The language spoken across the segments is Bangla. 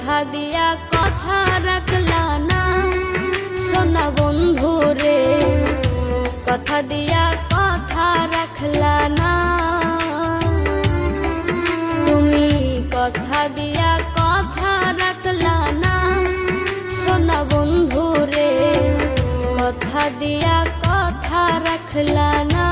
কথা দিয়া কথা রাখলা না সোনা বন্ধু রে, কথা দিয়া কথা রাখলা না। তুমি কথা দিয়া কথা রাখলা না সোনা বন্ধু রে, কথা দিয়া কথা রাখলা না।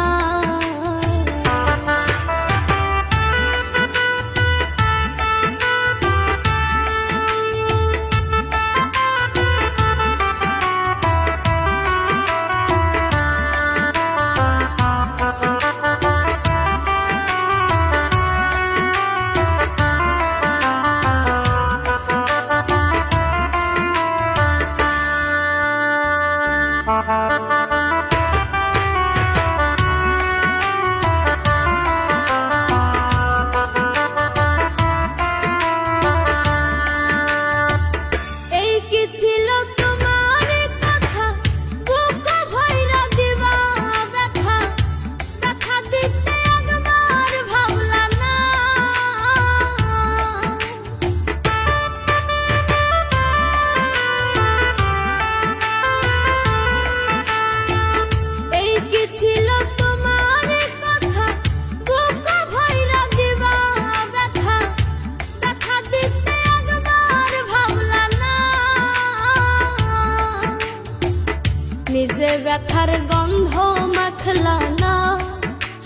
নিজে ব্যথার গন্ধ মাখলা না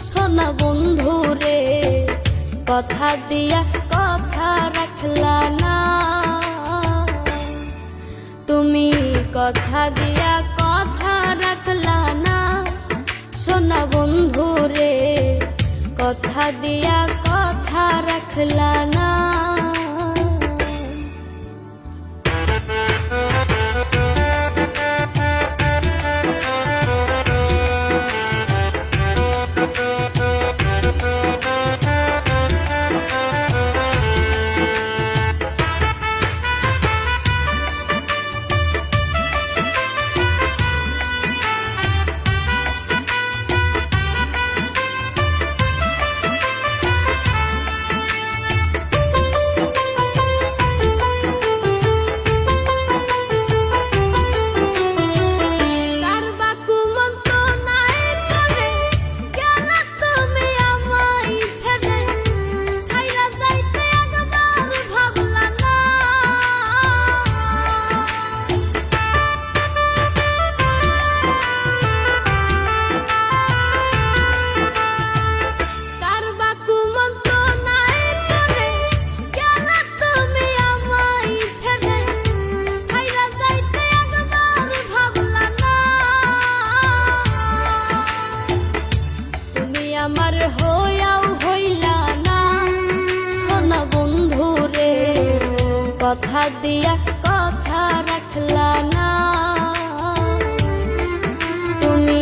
সোনা বন্ধু রে, কথা দিয়া কথা রাখলা না। তুমি কথা দিয়া কথা রাখলা না সোনা বন্ধু রে, কথা দিয়া কথা রাখলা না। আমার হইয়াও হইলা না সোনা বন্ধু রে, কথা দিয়া কথা রাখলা না। তুমি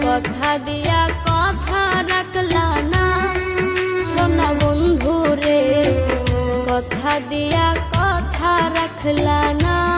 কথা দিয়া কথা রাখলা না সোনা বন্ধু রে, কথা দিয়া কথা রাখলা না।